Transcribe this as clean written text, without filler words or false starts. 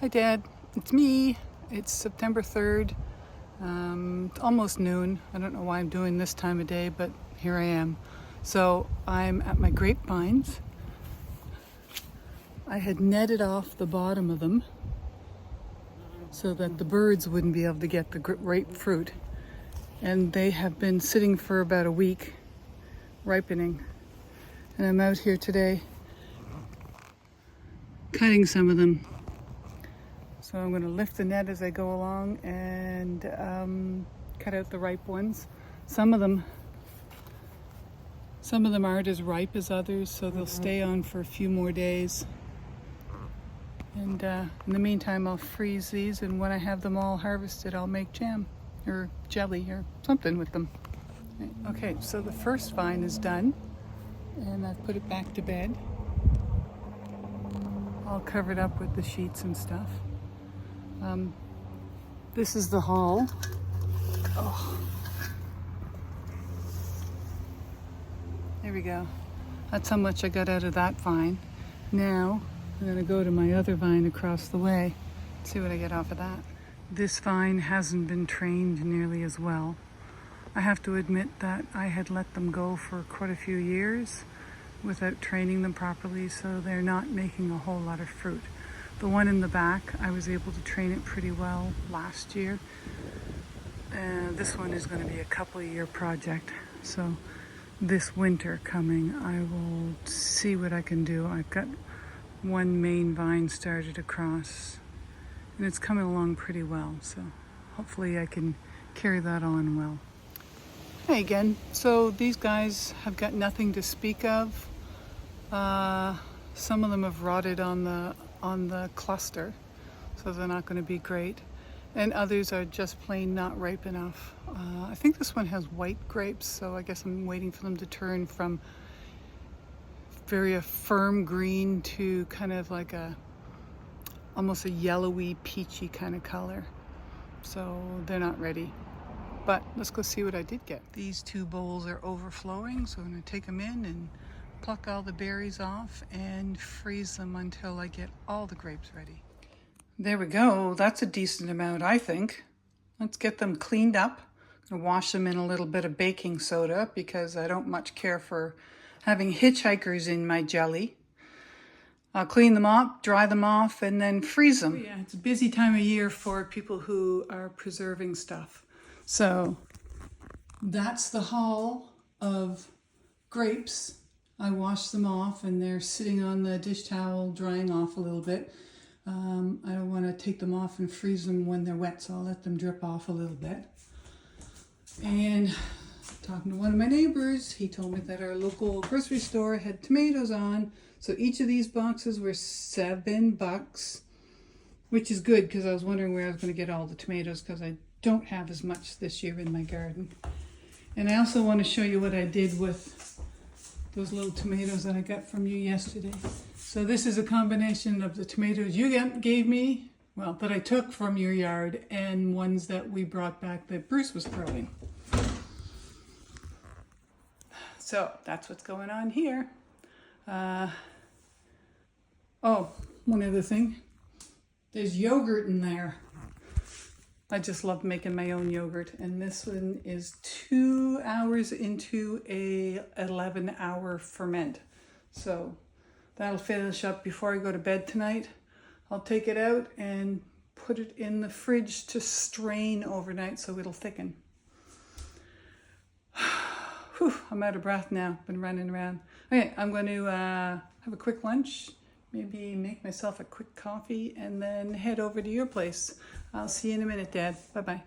Hi Dad, it's me. It's September 3rd. It's almost noon. I don't know why I'm doing this time of day, but here I am. So I'm at my grapevines. I had netted off the bottom of them so that the birds wouldn't be able to get the grapefruit. And they have been sitting for about a week, ripening. And I'm out here today cutting some of them. So I'm going to lift the net as I go along and cut out the ripe ones. Some of them aren't as ripe as others, so they'll stay on for a few more days. And in the meantime, I'll freeze these, and when I have them all harvested, I'll make jam or jelly or something with them. Okay, so the first vine is done, and I've put it back to bed. All covered up with the sheets and stuff. This is the haul. Oh. There we go. That's how much I got out of that vine. Now I'm going to go to my other vine across the way, see what I get off of that. This vine hasn't been trained nearly as well. I have to admit that I had let them go for quite a few years without training them properly, so they're not making a whole lot of fruit. The one in the back, I was able to train it pretty well last year. This one is going to be a couple-year project. So this winter coming, I will see what I can do. I've got one main vine started across, and it's coming along pretty well. So hopefully I can carry that on well. Hey again. So these guys have got nothing to speak of. Some of them have rotted on the cluster, so they're not going to be great, and others are just plain not ripe enough. I think this one has white grapes, so I guess I'm waiting for them to turn from very firm green to kind of like almost a yellowy peachy kind of color, so they're not ready. But let's go see what I did get. These two bowls are overflowing, so I'm going to take them in and pluck all the berries off and freeze them until I get all the grapes ready. There we go. That's a decent amount, I think. Let's get them cleaned up. I'm going to wash them in a little bit of baking soda because I don't much care for having hitchhikers in my jelly. I'll clean them up, dry them off, and then freeze them. Yeah, it's a busy time of year for people who are preserving stuff. So that's the haul of grapes. I washed them off and they're sitting on the dish towel drying off a little bit. I don't want to take them off and freeze them when they're wet, so I'll let them drip off a little bit. And talking to one of my neighbors, he told me that our local grocery store had tomatoes on, so each of these boxes were $7, which is good because I was wondering where I was going to get all the tomatoes because I don't have as much this year in my garden. And I also want to show you what I did with those little tomatoes that I got from you yesterday. So this is a combination of the tomatoes you gave me, well, that I took from your yard, and ones that we brought back that Bruce was growing. So that's what's going on here. Oh, one other thing. There's yogurt in there. I just love making my own yogurt, and this one is 2 hours into a 11-hour ferment. So that'll finish up before I go to bed tonight. I'll take it out and put it in the fridge to strain overnight so it'll thicken. Whew, I'm out of breath now. Been running around. Okay, I'm going to have a quick lunch. Maybe make myself a quick coffee and then head over to your place. I'll see you in a minute, Dad. Bye-bye.